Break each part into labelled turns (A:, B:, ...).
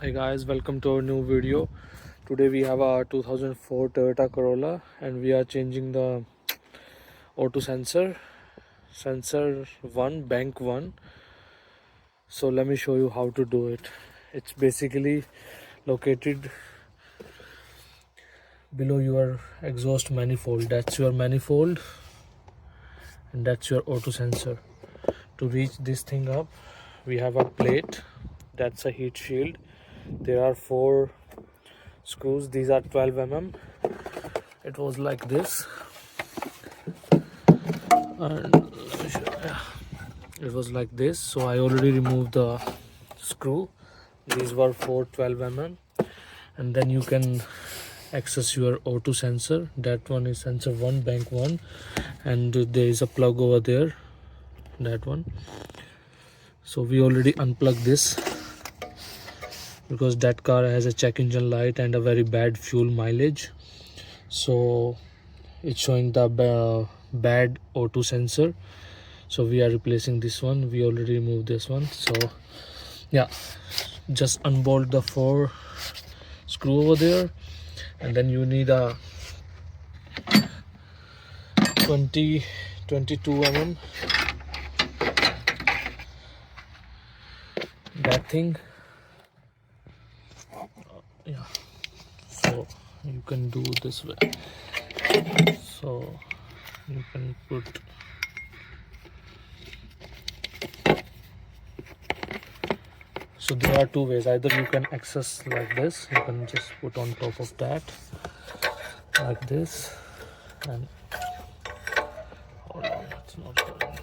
A: Hey guys, welcome to our new video. Today we have a 2004 Toyota Corolla and we are changing the auto sensor 1 bank 1. So let me show you how to do it. It's basically located below your exhaust manifold. That's your manifold and that's your auto sensor. To reach this thing up, we have a plate. That's a heat shield. There are 4 screws. These are 12 mm. It was like this, and let me show you. It was like this. So I already removed the screw. These were 12 mm, and then you can access your auto sensor. That one is sensor 1 bank 1, and there is a plug over there, that one. So we already unplugged this because that car has a check engine light and a very bad fuel mileage, so it's showing the bad auto sensor. So we are replacing this one. We already removed this one. So yeah, just unbolt the 4 screw over there, and then you need a 22 mm, that thing. Yeah, so you can do this way. So you can put so there are 2 ways. Either you can access like this, you can just put on top of that like this, and hold on, it's not going.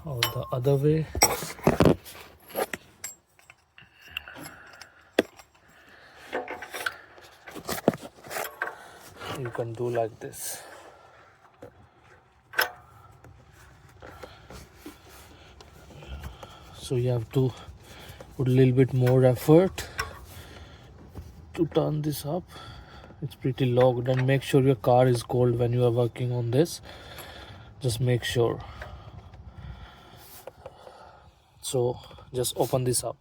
A: Or the other way, you can do like this. So you have to put a little bit more effort to turn this up. It's pretty locked, and make sure your car is cold when you are working on this. Just make sure. So just open this up.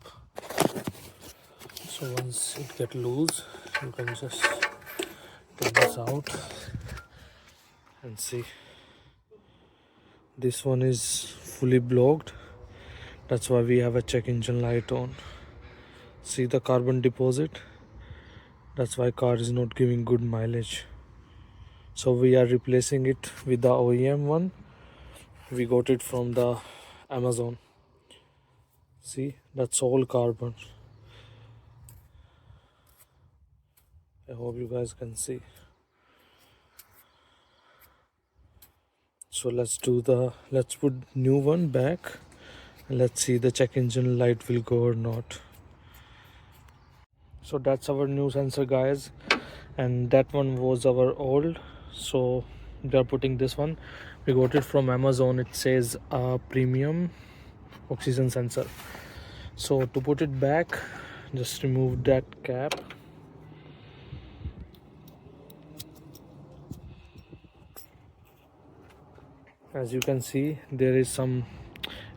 A: So once it gets loose, you can just take this out and see. This one is fully blocked. That's why we have a check engine light on. See the carbon deposit? That's why car is not giving good mileage. So we are replacing it with the OEM one. We got it from the Amazon. See, that's all carbon. I hope you guys can see. So let's put new one back, and let's see the check engine light will go or not. So that's our new sensor, guys, and that one was our old. So we are putting this one. We got it from Amazon. It says premium oxygen sensor. So to put it back, just remove that cap. As you can see, there is some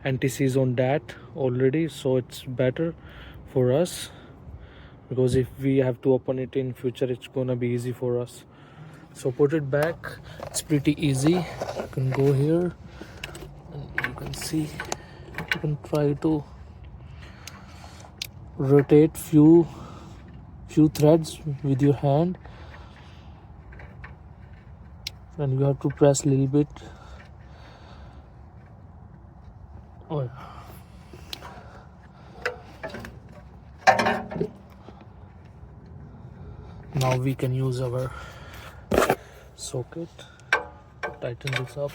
A: anti-seize on that already, so it's better for us, because if we have to open it in future, it's gonna be easy for us. So put it back. It's pretty easy. You can go here and you can see, you can try to rotate few threads with your hand, and you have to press a little bit. Oh yeah. Now we can use our socket to tighten this up.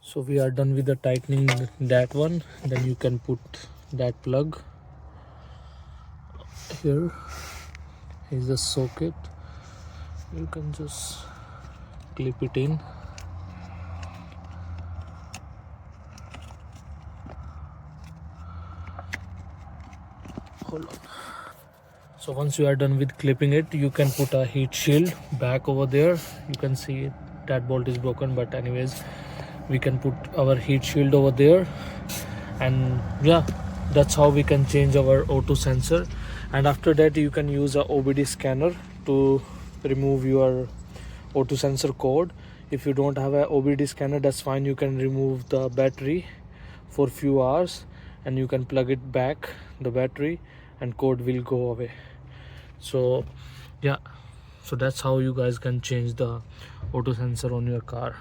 A: So we are done with the tightening that one. Then you can put that plug here. Here's the socket. You can just clip it in. Hold on. So once you are done with clipping it, you can put a heat shield back over there. You can see it, that bolt is broken, but anyways, we can put our heat shield over there. And yeah, that's how we can change our O2 sensor. And after that, you can use a OBD scanner to remove your O2 sensor code. If you don't have a OBD scanner, that's fine. You can remove the battery for few hours and you can plug it back, the battery, and code will go away. So yeah, so that's how you guys can change the auto sensor on your car.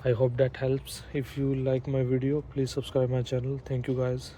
A: I hope that helps. If you like my video, please subscribe my channel. Thank you guys.